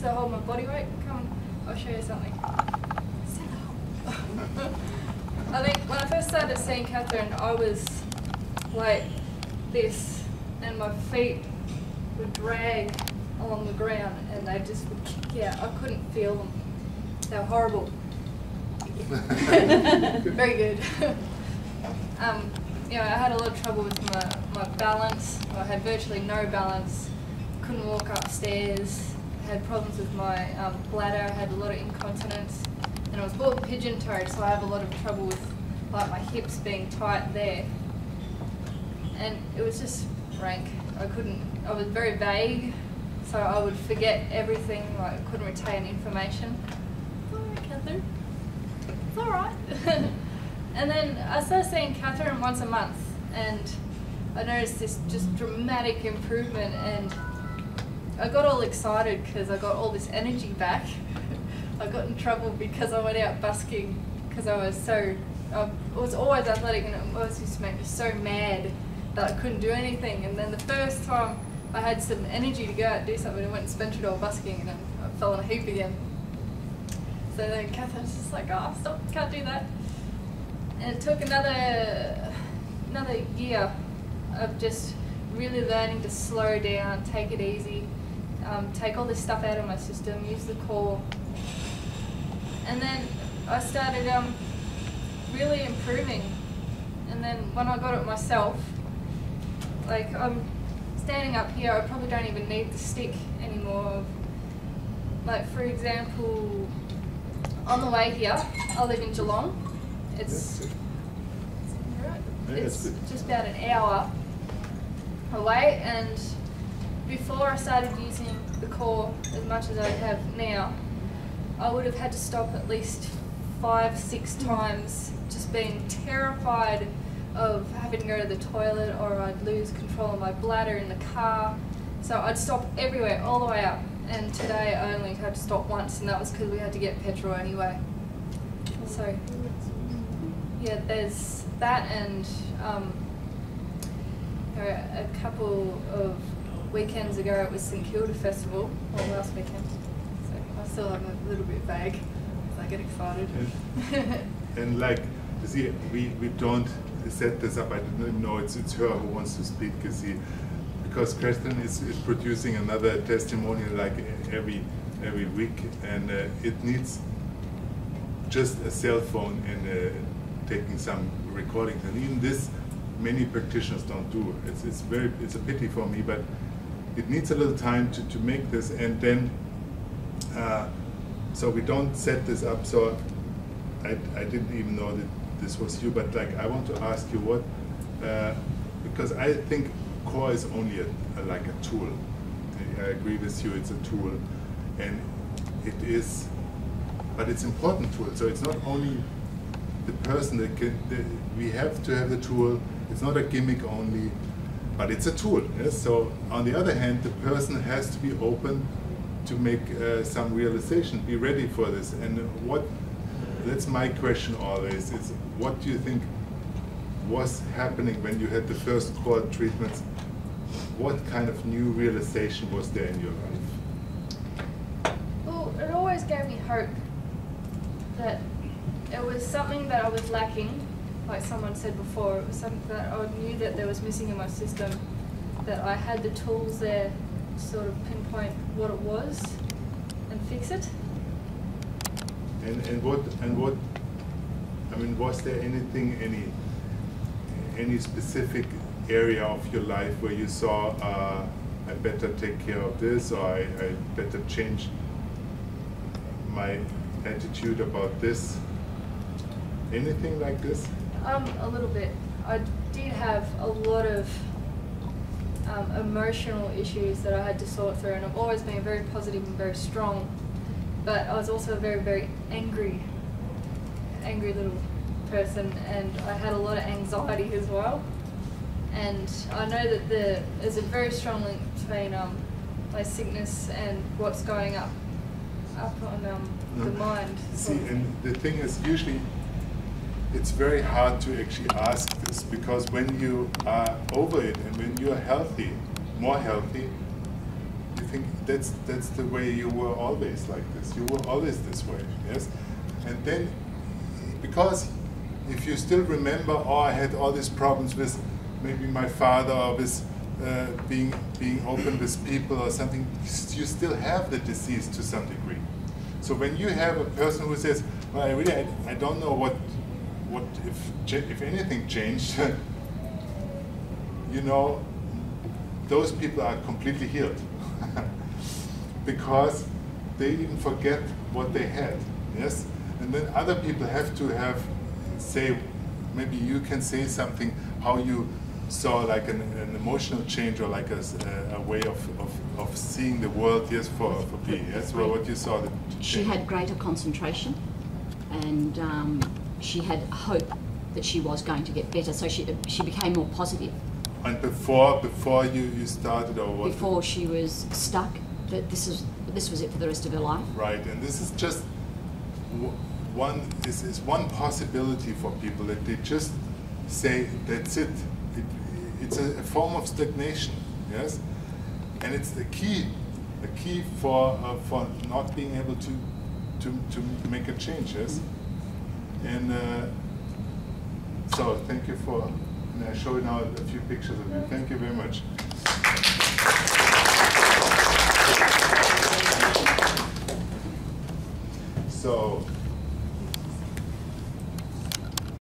to hold my body weight. Come on, I'll show you something. I think when I first started seeing Catherine, I was like this, and my feet would drag along the ground, and they just would kick out. I couldn't feel them. They were horrible. Very good. You know, I had a lot of trouble with my balance. I had virtually no balance. Couldn't walk upstairs. I had problems with my bladder. I had a lot of incontinence. And I was born pigeon-toed, so I have a lot of trouble with like my hips being tight there. And it was just rank. I was very vague, so I would forget everything, like I couldn't retain information. It's alright, Catherine. It's alright. And then I started seeing Catherine once a month, and I noticed this just dramatic improvement, and I got all excited because I got all this energy back. I got in trouble because I went out busking because I was always athletic, and it always used to make me so mad that I couldn't do anything. And then the first time I had some energy to go out and do something, I went and spent it all busking, and I fell in a heap again. So then Catherine's just like, oh, stop, can't do that. And it took another year of just really learning to slow down, take it easy, take all this stuff out of my system, use the CoRe. And then I started really improving. And then when I got it myself, like I'm standing up here, I probably don't even need the stick anymore. Like for example, on the way here, I live in Geelong. It's just about an hour away, and before I started using the CoRe as much as I have now, I would have had to stop at least 5-6 times, just being terrified of having to go to the toilet, or I'd lose control of my bladder in the car. So I'd stop everywhere, all the way up. And today I only had to stop once, and that was because we had to get petrol anyway. So yeah, there's that, and a couple of weekends ago it was St Kilda Festival, or last weekend. So I still am a little bit vague because I get excited. And like, you see, we don't set this up. I didn't know it's her who wants to speak. You see, because Kirsten is producing another testimonial like every week, and it needs just a cell phone and taking some recordings, and even this many practitioners don't do. It's a pity for me, but it needs a little time to make this, and then so we don't set this up. So I didn't even know that this was you, but like I want to ask you what, because I think CoRe is only like a tool. I agree with you, it's a tool, and it is, but it's an important tool. So it's not only the person that we have to have the tool. It's not a gimmick only, but it's a tool. Yes? So on the other hand, the person has to be open to make some realization, be ready for this. And that's my question always, is what do you think was happening when you had the first CoRe treatments? What kind of new realization was there in your life? Well, it always gave me hope that it was something that I was lacking, like someone said before. It was something that I knew that there was missing in my system, that I had the tools there to sort of pinpoint what it was and fix it. And what I mean, was there anything, any specific area of your life where you saw I better take care of this, or I better change my attitude about this? Anything like this? A little bit. I did have a lot of emotional issues that I had to sort through, and I've always been very positive and very strong, but I was also a very, very angry little person, and I had a lot of anxiety as well. And I know that there's a very strong link between my sickness and what's going up on the mind. See, and the thing is, usually it's very hard to actually ask this, because when you are over it and when you are healthy, more healthy, you think that's the way you were always like this. You were always this way, yes? And then, because if you still remember, oh, I had all these problems with maybe my father, or with being open with people or something, you still have the disease to some degree. So when you have a person who says, well, I don't know what if anything changed, you know, those people are completely healed because they even forget what they had, yes? And then other people have to say, maybe you can say something, how you saw like an emotional change, or like a way of seeing the world, yes, for Bree, yes? Well, what you saw. She had greater concentration, and she had hope that she was going to get better, so she became more positive. And before you started, or what? Before she was stuck, that this was it for the rest of her life. Right, and this is just one possibility for people, that they just say that's it. It's a form of stagnation, yes, and it's the key for not being able to make a change, yes. And so thank you for. And I show you now a few pictures of you. Thank you very much.